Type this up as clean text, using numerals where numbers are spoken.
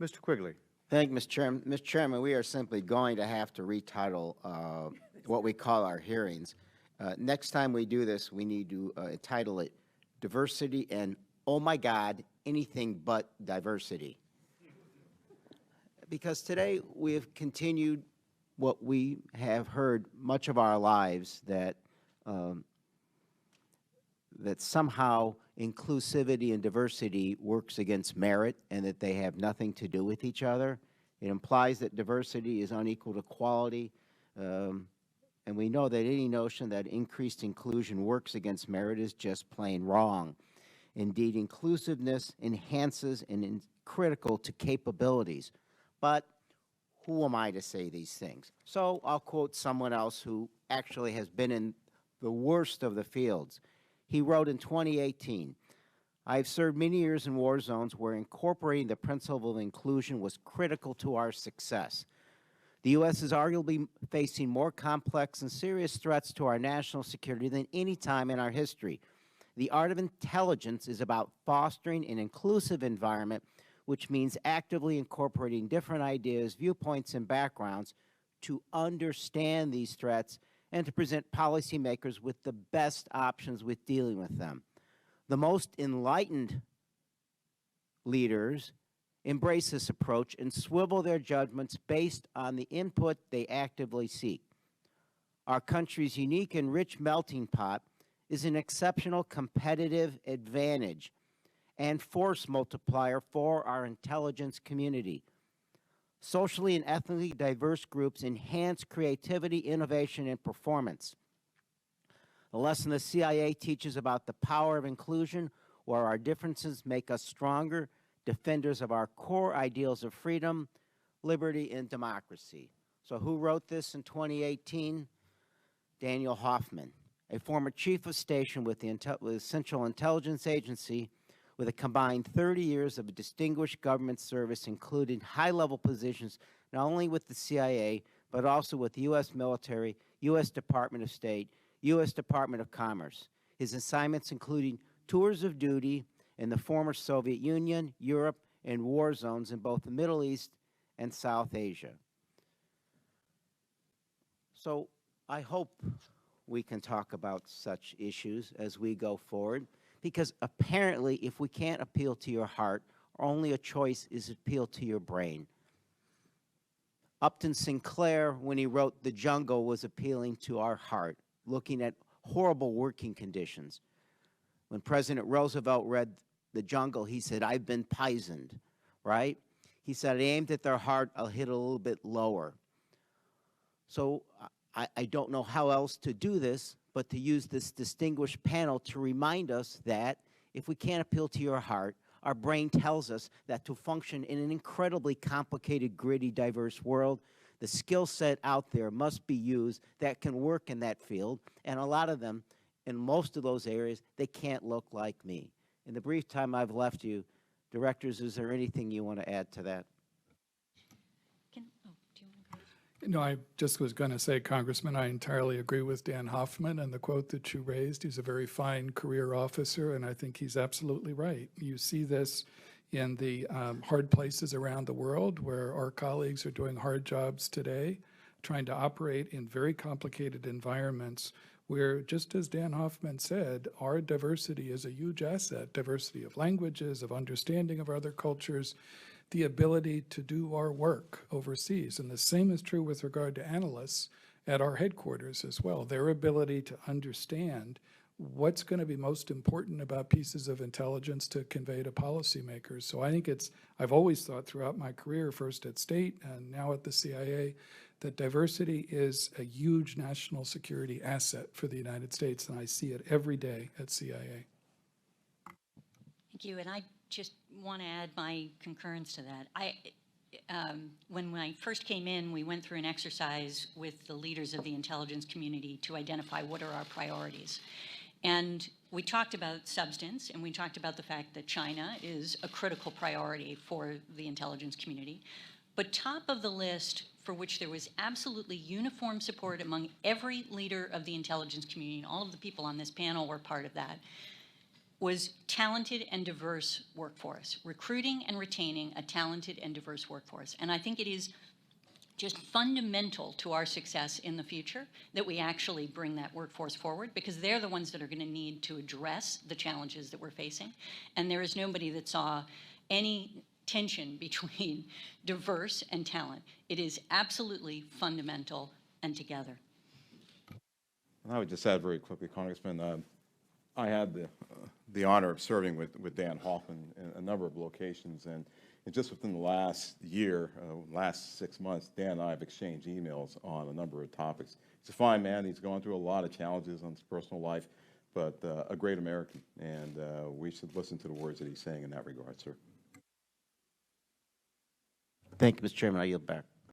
Mr. Quigley. Thank you, Mr. Chairman. Mr. Chairman, we are simply going to have to retitle what we call our hearings. Next time we do this, we need to title it Diversity and, oh my God, Anything But Diversity. Because today we have continued what we have heard much of our lives, that that somehow inclusivity and diversity works against merit and that they have nothing to do with each other. It implies that diversity is unequal to quality, and we know that any notion that increased inclusion works against merit is just plain wrong. Indeed, inclusiveness enhances and is critical to capabilities. But who am I to say these things? So I'll quote someone else who actually has been in the worst of the fields. He wrote in 2018, "I've served many years in war zones where incorporating the principle of inclusion was critical to our success. The U.S. is arguably facing more complex and serious threats to our national security than any time in our history. The art of intelligence is about fostering an inclusive environment, which means actively incorporating different ideas, viewpoints, and backgrounds to understand these threats and to present policymakers with the best options with dealing with them. The most enlightened leaders embrace this approach and swivel their judgments based on the input they actively seek. Our country's unique and rich melting pot is an exceptional competitive advantage and force multiplier for our intelligence community. Socially and ethnically diverse groups enhance creativity, innovation, and performance. The lesson the CIA teaches about the power of inclusion, where our differences make us stronger, defenders of our core ideals of freedom, liberty, and democracy." So who wrote this in 2018? Daniel Hoffman, a former chief of station with the Central Intelligence Agency, with a combined 30 years of distinguished government service, including high-level positions not only with the CIA, but also with the U.S. military, U.S. Department of State, U.S. Department of Commerce. His assignments including tours of duty in the former Soviet Union, Europe, and war zones in both the Middle East and South Asia. So I hope we can talk about such issues as we go forward, because apparently if we can't appeal to your heart, our only a choice is appeal to your brain. Upton Sinclair, when he wrote The Jungle, was appealing to our heart, looking at horrible working conditions. When President Roosevelt read The Jungle, he said, "I've been poisoned," right? He said, "I aimed at their heart, I'll hit a little bit lower." So I don't know how else to do this, but to use this distinguished panel to remind us that if we can't appeal to your heart, our brain tells us that to function in an incredibly complicated, gritty, diverse world, the skill set out there must be used that can work in that field, and a lot of them, in most of those areas, they can't look like me. In the brief time I've left you, directors, is there anything you want to add to that? No, I just was going to say, Congressman, I entirely agree with Dan Hoffman and the quote that you raised. He's a very fine career officer, and I think he's absolutely right. You see this in the hard places around the world where our colleagues are doing hard jobs today, trying to operate in very complicated environments where, just as Dan Hoffman said, our diversity is a huge asset, diversity of languages, of understanding of other cultures, the ability to do our work overseas. And the same is true with regard to analysts at our headquarters as well. Their ability to understand what's going to be most important about pieces of intelligence to convey to policymakers. So I think I've always thought throughout my career, first at State and now at the CIA, that diversity is a huge national security asset for the United States, and I see it every day at CIA. Thank you, and I just want to add my concurrence to that. When I first came in, we went through an exercise with the leaders of the intelligence community to identify what are our priorities. And we talked about substance, and we talked about the fact that China is a critical priority for the intelligence community. But top of the list, for which there was absolutely uniform support among every leader of the intelligence community, and all of the people on this panel were part of that, was talented and diverse workforce, recruiting and retaining a talented and diverse workforce. And I think it is just fundamental to our success in the future that we actually bring that workforce forward, because they're the ones that are going to need to address the challenges that we're facing. And there is nobody that saw any tension between diverse and talent. It is absolutely fundamental and together. And I would just add very quickly, Congressman, I had the honor of serving with Dan Hoffman in a number of locations, and just within the last year, last 6 months, Dan and I have exchanged emails on a number of topics. He's a fine man. He's going through a lot of challenges on his personal life, but a great American, and we should listen to the words that he's saying in that regard, sir. Thank you, Mr. Chairman. I yield back.